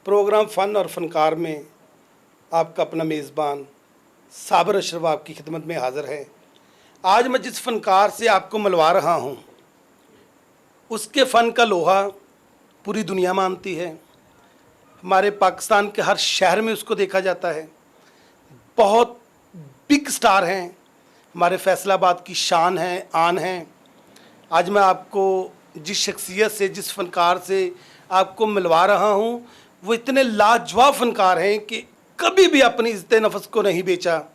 Programme फ़न और फ़नकार में आपका अपना मेज़बान साबिर अशरफ आपकी खिदमत में हाज़िर है। आज मैं जिस फ़नकार से आपको मिलवा रहा हूँ, उसके फ़न का लोहा पूरी दुनिया मानती है। हमारे पाकिस्तान के हर शहर में उसको देखा जाता है। बहुत बिग स्टार हैं, हमारे फैसलाबाद की शान हैं, आन हैं। आज मैं आपको जिस शख्सियत से, जिस फ़नकार से आपको मिलवा रहा हूँ, वो इतने लाजवाब फ़नकार हैं कि कभी भी अपनी इज़्ज़त नफ्स को नहीं बेचा,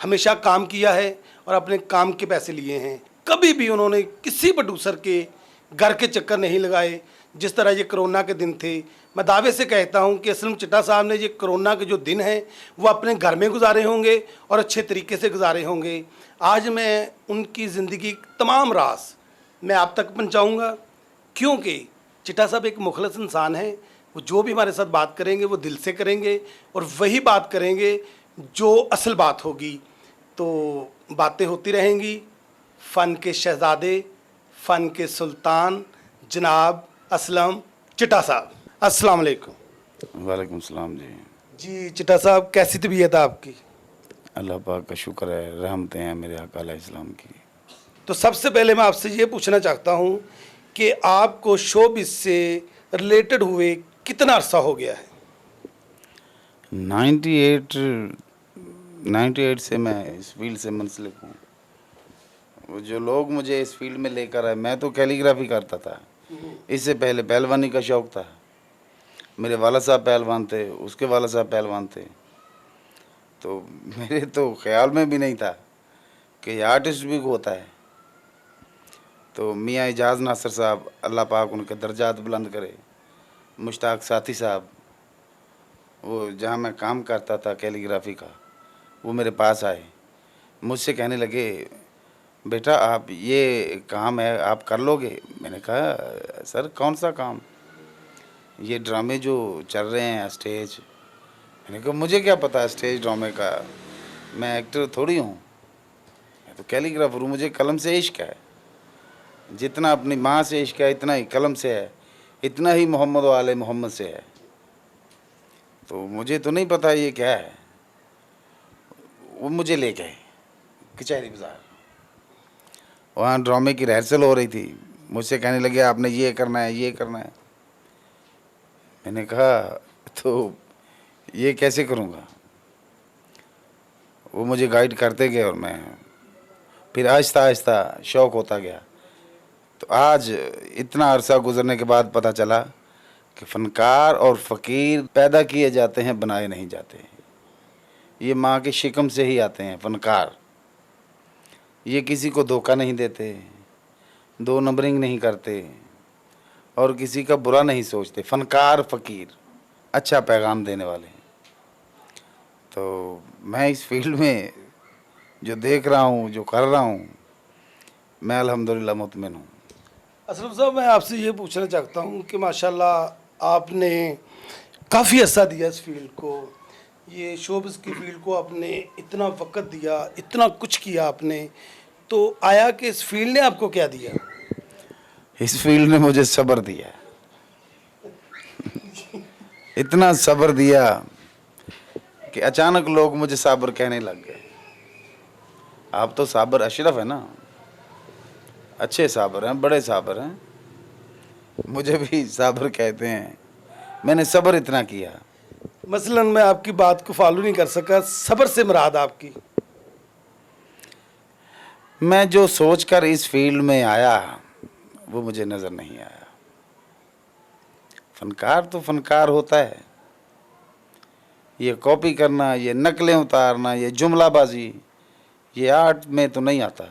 हमेशा काम किया है और अपने काम के पैसे लिए हैं। कभी भी उन्होंने किसी प्रोड्यूसर के घर के चक्कर नहीं लगाए। जिस तरह ये कोरोना के दिन थे, मैं दावे से कहता हूँ कि असलम चिट्टा साहब ने ये कोरोना के जो दिन हैं वो अपने घर में गुजारे होंगे और अच्छे तरीके से गुजारे होंगे। आज मैं उनकी ज़िंदगी तमाम राज मैं आप तक पहुँचाऊँगा, क्योंकि चिट्टा साहब एक मुखलस इंसान हैं। वो जो भी हमारे साथ बात करेंगे वो दिल से करेंगे और वही बात करेंगे जो असल बात होगी। तो बातें होती रहेंगी। फ़न के शहज़ादे, फ़न के सुल्तान जनाब असलम चिट्टा साहब, अस्सलाम वालेकुम। वालेकुम सलाम जी। जी चिट्टा साहब, कैसी तबीयत है आपकी? अल्लाह पाक का शुक्र है, रहमतें हैं मेरे आका अलैहिस्सलाम की। तो सबसे पहले मैं आपसे ये पूछना चाहता हूँ कि आपको शोबिज़ से रिलेटेड हुए कितना अरसा हो गया है? 98 से मैं इस फील्ड से मुंसलिक हूँ। वो जो लोग मुझे इस फील्ड में लेकर आए, मैं तो कैलीग्राफी करता था। इससे पहले पहलवानी का शौक़ था। मेरे वाला साहब पहलवान थे, उसके वाला साहब पहलवान थे। तो मेरे तो ख्याल में भी नहीं था कि ये आर्टिस्ट भी होता है। तो मियाँ एजाज़ नासिर साहब, अल्लाह पाक उनके दर्जात बुलंद करे, मुश्ताक साथी साहब, वो जहाँ मैं काम करता था कैलीग्राफी का, वो मेरे पास आए, मुझसे कहने लगे बेटा आप ये काम है आप कर लोगे? मैंने कहा सर कौन सा काम? ये ड्रामे जो चल रहे हैं स्टेज। मैंने कहा मुझे क्या पता है स्टेज ड्रामे का, मैं एक्टर थोड़ी हूँ, मैं तो कैलीग्राफर हूँ, मुझे कलम से इश्क है। जितना अपनी माँ से इश्क है इतना ही कलम से है, इतना ही मोहम्मद वाले मोहम्मद से है। तो मुझे तो नहीं पता ये क्या है। वो मुझे ले गए कचहरी बाज़ार, वहाँ ड्रामे की रिहर्सल हो रही थी। मुझसे कहने लगे आपने ये करना है, ये करना है। मैंने कहा तो ये कैसे करूँगा? वो मुझे गाइड करते गए और मैं फिर आहिस्ता आहिस्ता शौक़ होता गया। तो आज इतना अरसा गुज़रने के बाद पता चला कि फ़नकार और फ़कीर पैदा किए जाते हैं, बनाए नहीं जाते। ये माँ के शिकम से ही आते हैं फ़नकार। ये किसी को धोखा नहीं देते, दो नंबरिंग नहीं करते और किसी का बुरा नहीं सोचते। फ़नकार फ़कीर अच्छा पैगाम देने वाले हैं। तो मैं इस फील्ड में जो देख रहा हूँ, जो कर रहा हूँ, मैं अल्हम्दुलिल्लाह मुतमिन हूँ। असलम साहब, मैं आपसे ये पूछना चाहता हूँ कि माशाल्लाह आपने काफ़ी अरसा दिया इस फील्ड को, ये शोबिज़ की फील्ड को आपने इतना वक़्त दिया, इतना कुछ किया आपने, तो आया कि इस फील्ड ने आपको क्या दिया? इस फील्ड ने मुझे सब्र दिया। इतना सब्र दिया कि अचानक लोग मुझे साबिर कहने लग गए। आप तो साबिर अशरफ है ना, अच्छे साबिर हैं, बड़े साबिर हैं, मुझे भी साबिर कहते हैं। मैंने सब्र इतना किया। मसलन मैं आपकी बात को फॉलो नहीं कर सका, सब्र से मुराद आपकी? मैं जो सोचकर इस फील्ड में आया वो मुझे नज़र नहीं आया। फ़नकार तो फ़नकार होता है, ये कॉपी करना, ये नकलें उतारना, ये जुमलाबाजी, ये आर्ट में तो नहीं आता।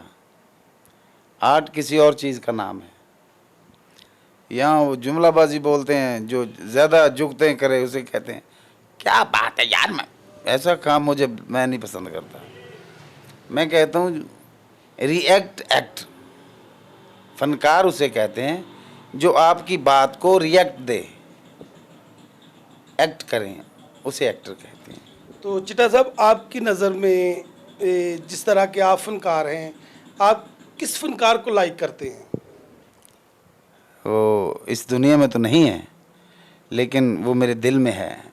आर्ट किसी और चीज़ का नाम है। यहाँ वो जुमलाबाजी बोलते हैं, जो ज़्यादा जुगते करे उसे कहते हैं क्या बात है यार। मैं ऐसा काम मैं नहीं पसंद करता। मैं कहता हूँ रिएक्ट एक्ट। फ़नकार उसे कहते हैं जो आपकी बात को रिएक्ट दे, एक्ट करें, उसे एक्टर कहते हैं। तो चिट्टा साहब, आपकी नज़र में जिस तरह के आप फ़नकार हैं, आप किस फ़नकार को लाइक करते हैं? वो इस दुनिया में तो नहीं है, लेकिन वो मेरे दिल में है।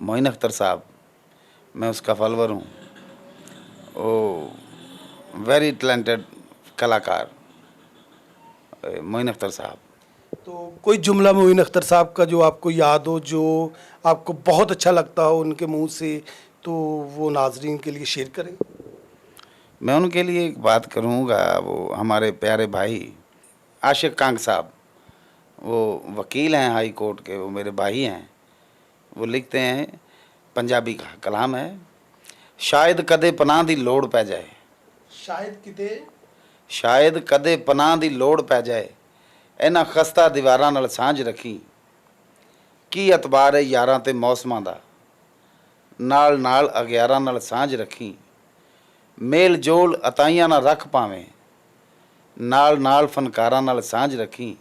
मोइन अख्तर साहब, मैं उसका फॉलोअर हूँ। वो वेरी टैलेंटेड कलाकार मोइन अख्तर साहब। तो कोई जुमला मोइन अख्तर साहब का जो आपको याद हो, जो आपको बहुत अच्छा लगता हो उनके मुंह से, तो वो नाजरीन के लिए शेयर करें। मैं उनके लिए एक बात करूँगा। वो हमारे प्यारे भाई आशिक कांग साहब, वो वकील हैं हाई कोर्ट के, वो मेरे भाई हैं। वो लिखते हैं, पंजाबी का कलाम है, शायद कदे पनाह दी लोड़ पै जाए, शायद किते शायद कदे पनाह दी लोड़ पै जाए, इन्हां खस्ता दीवारां नाल सांझ रखी, की अतबार है यारां ते मौसमां दा, नाल नाल अगियारां नाल सांझ रखी, मेल जोल अताइयां ना रख पावें, नाल नाल फनकारां नाल सांझ रखी,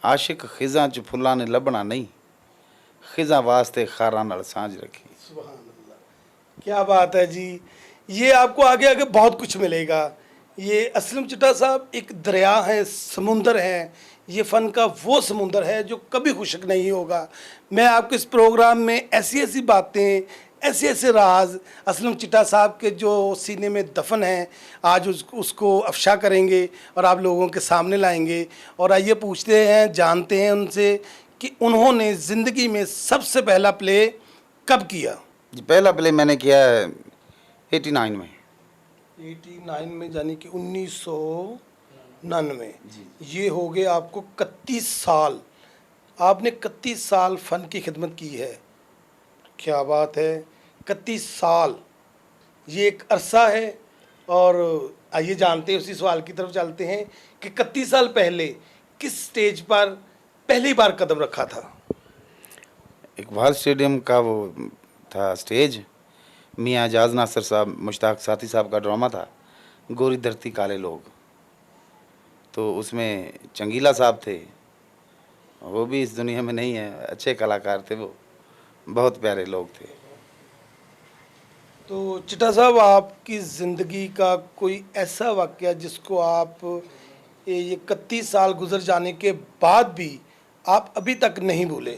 आशिक खिज़ां च फुल्लां ने लभना नहीं, खिज़ां वास्ते खारां नाल सांझ रखी। सुभान अल्लाह, क्या बात है जी। ये आपको आगे आगे बहुत कुछ मिलेगा। ये असलम चिट्टा साहब एक दरिया है, समुंदर है। ये फ़न का वो समुंदर है जो कभी खुश्क नहीं होगा। मैं आपके इस प्रोग्राम में ऐसी ऐसी बातें, ऐसे ऐसे राज असलम चिट्टा साहब के जो सीने में दफन हैं, आज उसको अफशा करेंगे और आप लोगों के सामने लाएंगे। और आइए पूछते हैं, जानते हैं उनसे कि उन्होंने ज़िंदगी में सबसे पहला प्ले कब किया। जी, पहला प्ले मैंने किया है 89 में। 89 में, यानी कि 1999। ये हो गए आपको 31 साल। आपने 31 साल फ़न की खिदमत की है। क्या बात है, 31 साल, ये एक अरसा है। और आइए जानते हैं, उसी सवाल की तरफ चलते हैं कि 31 साल पहले किस स्टेज पर पहली बार कदम रखा था। इकबाल स्टेडियम का वो था स्टेज, मियाँ एजाज नासिर साहब, मुश्ताक साथी साहब का ड्रामा था, गोरी धरती काले लोग। तो उसमें चंगीला साहब थे, वो भी इस दुनिया में नहीं है, अच्छे कलाकार थे, वो बहुत प्यारे लोग थे। तो चिट्टा साहब, आपकी ज़िंदगी का कोई ऐसा वाक़या जिसको आप ये 31 साल गुजर जाने के बाद भी आप अभी तक नहीं भूले।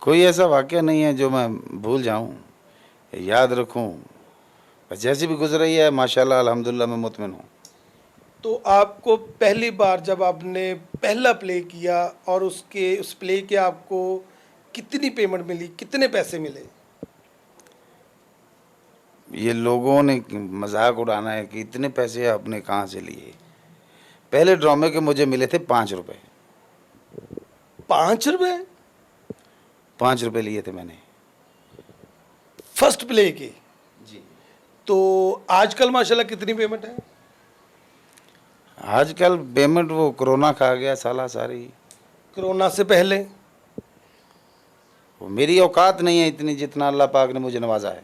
कोई ऐसा वाक़या नहीं है जो मैं भूल जाऊं, याद रखूं। बस जैसी भी गुजर रही है माशाल्लाह अल्हम्दुलिल्लाह मैं मुतमिन हूँ। तो आपको पहली बार जब आपने पहला प्ले किया और उस प्ले के आपको कितनी पेमेंट मिली, कितने पैसे मिले। ये लोगों ने मजाक उड़ाना है कि इतने पैसे आपने कहाँ से लिए। पहले ड्रामे के मुझे मिले थे 5 रुपये। 5 रुपए 5 रुपये लिए थे मैंने फर्स्ट प्ले के। जी। तो आजकल माशाल्लाह कितनी पेमेंट है। आजकल पेमेंट वो कोरोना खा गया साला सारी। कोरोना से पहले वो मेरी औकात नहीं है इतनी जितना अल्लाह पाक ने मुझे नवाजा है।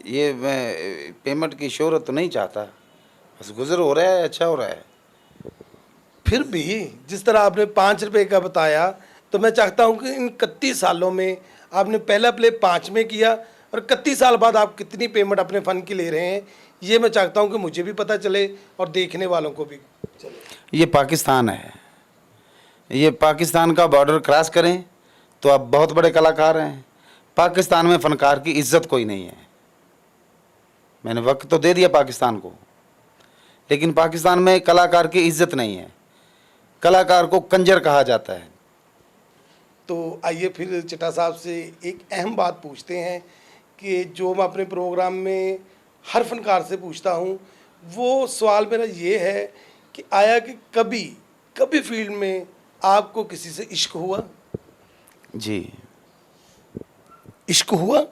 ये मैं पेमेंट की शोहरत तो नहीं चाहता, बस गुजर हो रहा है, अच्छा हो रहा है। फिर भी जिस तरह आपने 5 रुपए का बताया, तो मैं चाहता हूं कि इन 31 सालों में आपने पहला प्ले 5 में किया और 31 साल बाद आप कितनी पेमेंट अपने फ़न की ले रहे हैं, ये मैं चाहता हूं कि मुझे भी पता चले और देखने वालों को भी चले। ये पाकिस्तान है, ये पाकिस्तान का बॉर्डर क्रॉस करें तो आप बहुत बड़े कलाकार हैं। पाकिस्तान में फ़नकार की इज्जत कोई नहीं है। मैंने वक्त तो दे दिया पाकिस्तान को, लेकिन पाकिस्तान में कलाकार की इज्जत नहीं है। कलाकार को कंजर कहा जाता है। तो आइए फिर चिट्टा साहब से एक अहम बात पूछते हैं कि जो मैं अपने प्रोग्राम में हर फनकार से पूछता हूं, वो सवाल मेरा ये है कि आया कि कभी कभी फील्ड में आपको किसी से इश्क हुआ। जी इश्क हुआ।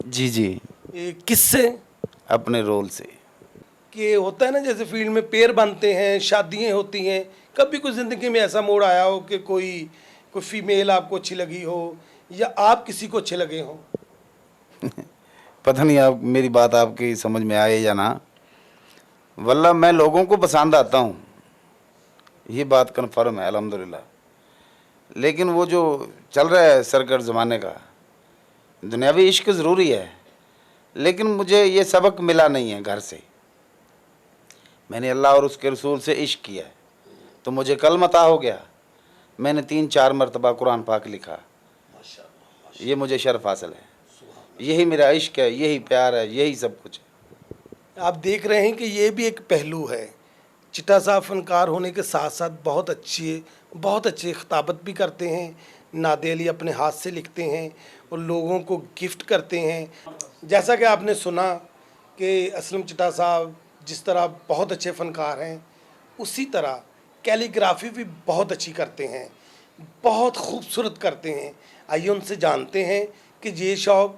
जी जी, किससे। अपने रोल से। कि होता है ना, जैसे फील्ड में पेयर बनते हैं, शादियां होती हैं, कभी कोई ज़िंदगी में ऐसा मोड़ आया हो कि कोई फीमेल आपको अच्छी लगी हो या आप किसी को अच्छे लगे हो। पता नहीं आप मेरी बात आपकी समझ में आए या ना, वल्ला मैं लोगों को पसंद आता हूँ, ये बात कन्फर्म है अल्हम्दुलिल्लाह। लेकिन वो जो चल रहा है सरकट ज़माने का, दुनियावी इश्क ज़रूरी है, लेकिन मुझे ये सबक मिला नहीं है घर से। मैंने अल्लाह और उसके रसूल से इश्क किया है तो मुझे कल मता हो गया, मैंने 3-4 मरतबा कुरान पाक लिखा। माशाअल्लाह। ये मुझे शर्फ हासिल है, यही मेरा इश्क है, यही प्यार है, यही सब कुछ है। आप देख रहे हैं कि ये भी एक पहलू है। चिट्टा साहब फनकार होने के साथ साथ बहुत अच्छे खिताबत भी करते हैं। नादे अली अपने हाथ से लिखते हैं और लोगों को गिफ्ट करते हैं। जैसा कि आपने सुना कि असलम चिट्टा साहब जिस तरह बहुत अच्छे फ़नकार हैं, उसी तरह कैलीग्राफी भी बहुत अच्छी करते हैं, बहुत खूबसूरत करते हैं। आइए उनसे जानते हैं कि ये शौक़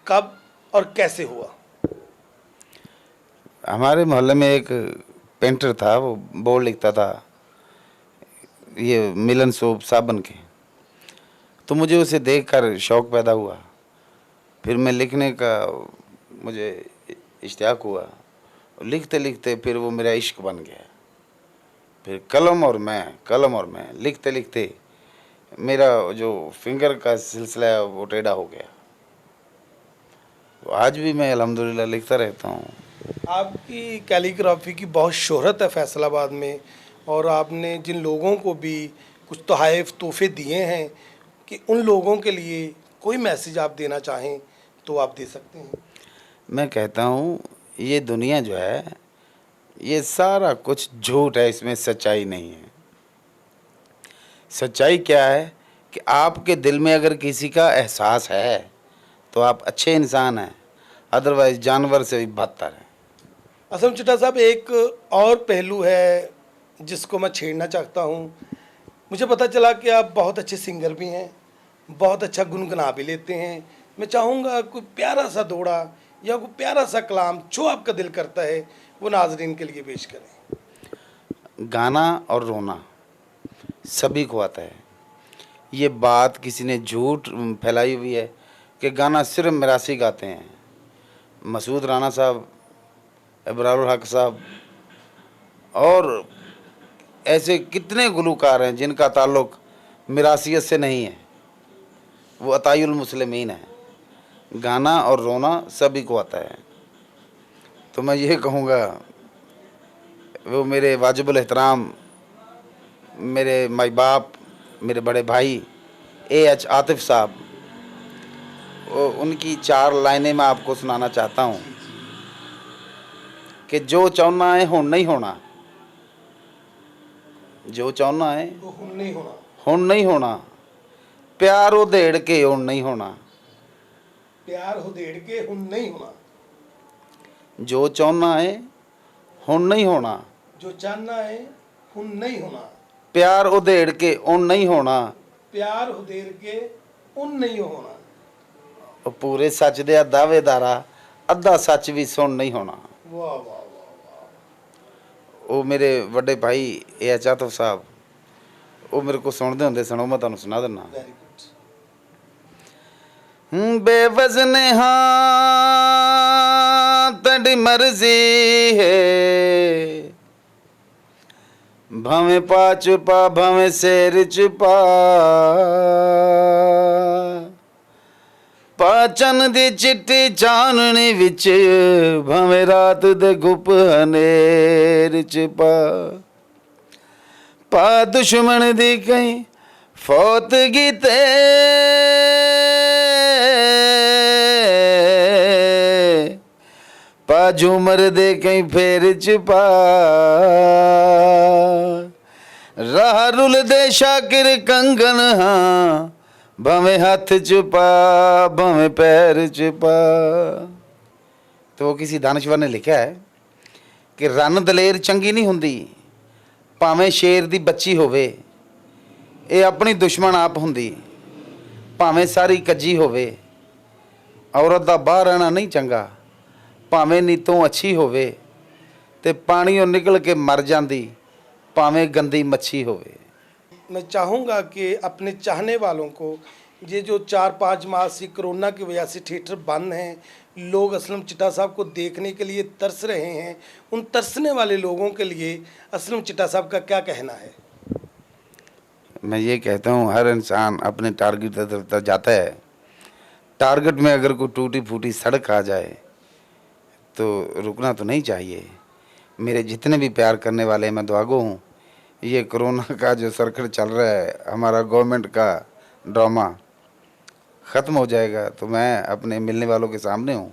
कब और कैसे हुआ। हमारे मोहल्ले में एक पेंटर था, वो बोर्ड लिखता था ये मिलन सोप साबन के। तो मुझे उसे देखकर शौक़ पैदा हुआ। फिर मैं लिखने का मुझे इश्तियाक हुआ। लिखते लिखते फिर वो मेरा इश्क बन गया। फिर कलम और मैं लिखते लिखते मेरा जो फिंगर का सिलसिला है वो टेढ़ा हो गया। तो आज भी मैं अल्हम्दुलिल्लाह लिखता रहता हूँ। आपकी कैलीग्राफी की बहुत शोहरत है फैसलाबाद में, और आपने जिन लोगों को भी कुछ तोहफ़े तोहफे दिए हैं कि उन लोगों के लिए कोई मैसेज आप देना चाहें तो आप दे सकते हैं। मैं कहता हूँ ये दुनिया जो है ये सारा कुछ झूठ है, इसमें सच्चाई नहीं है। सच्चाई क्या है कि आपके दिल में अगर किसी का एहसास है तो आप अच्छे इंसान हैं, अदरवाइज़ जानवर से भी बदतर हैं। असलम चिट्टा साहब, एक और पहलू है जिसको मैं छेड़ना चाहता हूँ। मुझे पता चला कि आप बहुत अच्छे सिंगर भी हैं, बहुत अच्छा गुनगुना भी लेते हैं। मैं चाहूँगा कोई प्यारा सा दौड़ा या कोई प्यारा सा कलाम जो आपका दिल करता है वो नाजरीन के लिए पेश करें। गाना और रोना सभी को आता है। ये बात किसी ने झूठ फैलाई हुई है कि गाना सिर्फ मिरासी गाते हैं। मसूद राना साहब, इब्रारुल हक साहब और ऐसे कितने गुलूकार हैं जिनका ताल्लुक़ मिरासियत से नहीं है, वो अतायुल मुस्लिमीन है। गाना और रोना सभी को आता है। तो मैं ये कहूँगा, वो मेरे वाजिबुल एहतराम मेरे माई बाप, मेरे बड़े भाई AH आतिफ़ साहब, उनकी 4 लाइनें मैं आपको सुनाना चाहता हूँ कि जो चाहना है हुण नहीं होना, जो चाहना है तो हुन नहीं होना, हुण नहीं होना, प्यार उधेड़ के हुण नहीं होना, प्यार उधेड़ के हुन नहीं होना, जो चाहना है हुण नहीं होना, जो चाहना है हुन नहीं होना, प्यार उधेड़ के हुण नहीं होना, प्यार उधेड़ के हुन नहीं होना। और पूरे सच दे दावेदारा अद्धा सच भी सुन नहीं होना। वाह वाह वाह वाह। वो मेरे बड़े भाई AH आतिफ़ साहब, वो मेरे को सुनते होंगे सन, मैं तुहानू सुना देना। Very good. बेवज़न हाँ तड़ी मर्जी है, भावें पा चुपा भावें शेर चुपा, पाचन दी चिट्टी चाननी विच भावें रात दे गुप हनेर चुपा, पा दुश्मन दी कहीं फौत गीते, पा झूमर दे कहीं फेर चुपा, राह रुल दे शाकिर कंगन हाँ, भावें हाथ चुपा भावें पैर चुपा। तो वो किसी दानश्वर ने लिखा है कि रन दलेर चंगी नहीं हुंदी, भावें शेर दी बच्ची होवे, ये अपनी दुश्मन आप हुंदी, भावें सारी कज्जी होवे, औरत दा बाहर रहना नहीं चंगा, भावें नीतों अच्छी होवे, ते पानियों निकल के मर जांदी, भावें गंदी मच्छी होवे। मैं चाहूँगा कि अपने चाहने वालों को, ये जो 4-5 माह से कोरोना की वजह से थिएटर बंद हैं, लोग असलम चिट्टा साहब को देखने के लिए तरस रहे हैं, उन तरसने वाले लोगों के लिए असलम चिट्टा साहब का क्या कहना है? मैं ये कहता हूँ हर इंसान अपने टारगेट तक जाता है। टारगेट में अगर कोई टूटी फूटी सड़क आ जाए तो रुकना तो नहीं चाहिए। मेरे जितने भी प्यार करने वाले मैं दुआगो हूँ ये कोरोना का जो सर्कल चल रहा है, हमारा गवर्नमेंट का ड्रामा ख़त्म हो जाएगा तो मैं अपने मिलने वालों के सामने हूँ।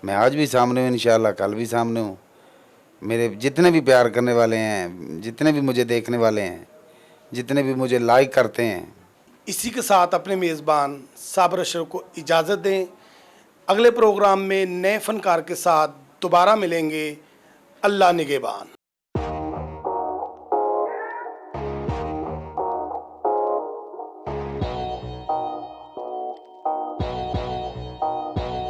मैं आज भी सामने हूँ, इंशाल्लाह कल भी सामने हूँ। मेरे जितने भी प्यार करने वाले हैं, जितने भी मुझे देखने वाले हैं, जितने भी मुझे लाइक करते हैं, इसी के साथ अपने मेज़बान साबिर अशरफ को इजाज़त दें। अगले प्रोग्राम में नए फनकार के साथ दोबारा मिलेंगे। अल्लाह निगहबान।